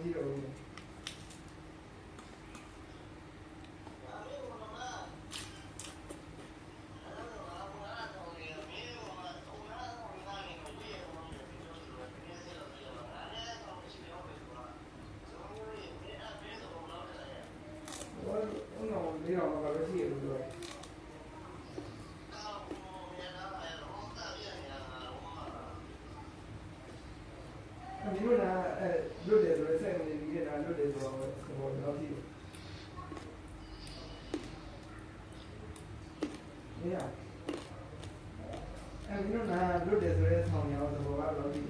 မရှိတော့ဘူးဒီတော့ဘာလို့ရှိရလို့လဲဒီလိုလားလွတ်တယ်ဆိုတော့စိတ်ဝင်ပြီးနေတာလွတ်တယ်ဆိုတော့တော့ရှိတယ်နေရဒီလိုလားလွတ်တယ်ဆိုတော့ဆောင်းရောသဘောကတော့ရှိ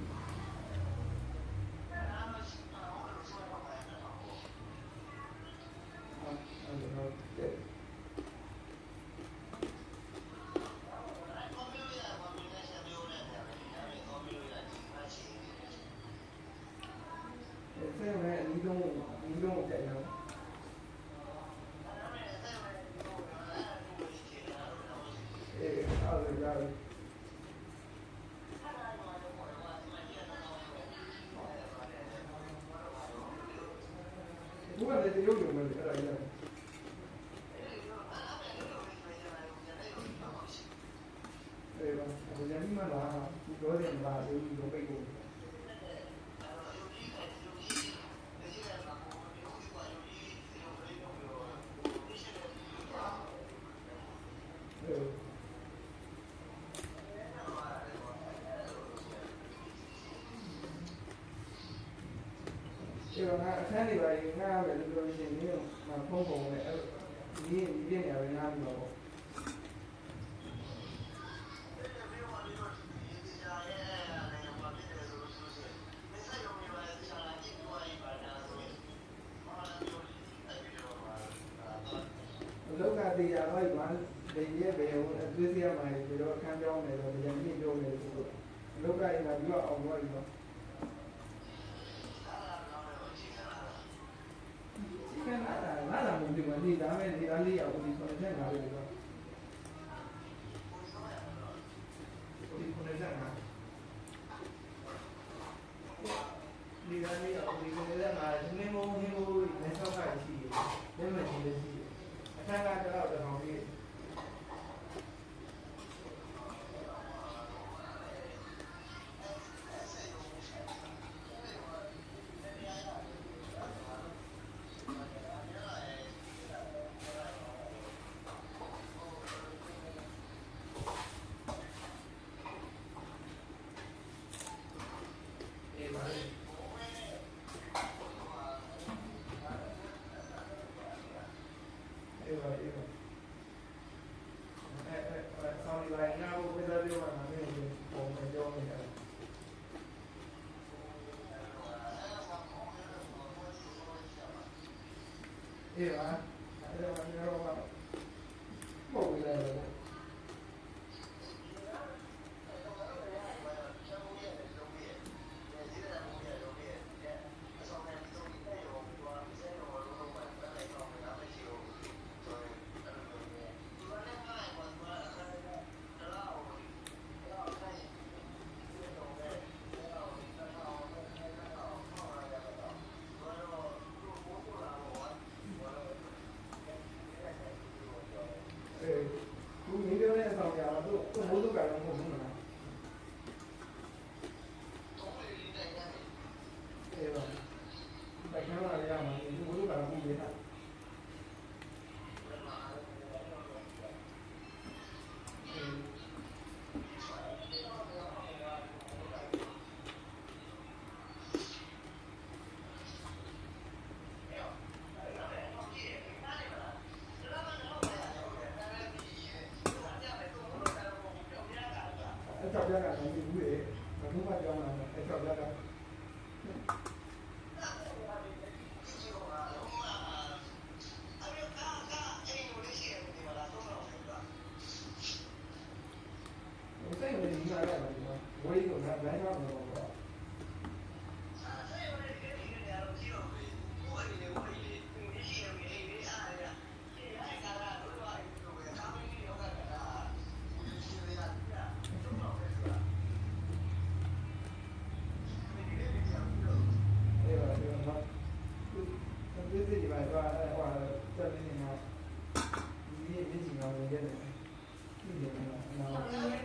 ဘုရားလည်းရုပ်ရုံပဲအဲ့ဒါကြီးအဲ့ဒါဘုရားကြီးမလားဒီတော့တယ်မလားဒီလိုပိတ်ဖို့ဒီတော့အခန်းတွေပါရင်ငါပဲလို့ရှိရင်ဒီမှာဖုံးပုံနဲ့ဒီပြည့်နေရငါပြီးတော့လောကတရားလိုက်ပါဒီရဲ့ဘယ်ဟိုအသွေးစရမှာဒီတော့အခန်းကြောင်းနေတော့ဗျာမြင့်ပြောနေလို့လောကရင်ကပြီးတော့အောင်သွားပြီနော်လာလာမှုဒီမှာဒီဒါမဲ့ဒီအားလေးရောက်ဒီဆက်ဆက်လာပြီတော့ဒီခုနေဆက်မှာဒီအားလေးရောက်ဒီခုနေဆက်မှာဒီနေ့မိုးလက်ဆောက်ကရှိတယ်လက်မကြီးလည်းရှိတယ်အခန်းကတော့တောင်ပြီးဆောင်းလိုက်ငါ့ကိုပြသပြောမှာမင်းကိုပုံမပြောနေတယ်အေးပါအဲ့ဒါမှတော့ပုံနေတယ်သူမင်းပြောတဲ့အဆောင်ရတော့သူမိုးစုပ်ကတော့မဟုတ်ဘူးနော်အေးပါဒါကမှလည်းရမှာဒီမိုးစုပ်ကတော့မဟုတ်ဘူးလားအဲ့တော့ပြတာကဒီဘူးလေဘယ်သူမှကြောင်းလာတယ်အဲ့တော့ပြတာစိတ်ဝင်နေရတယ်ဒီမှာဝေးကဘယ်မှာတော့ ဝင်ခဲ့တယ်ဒီလိုမျိုး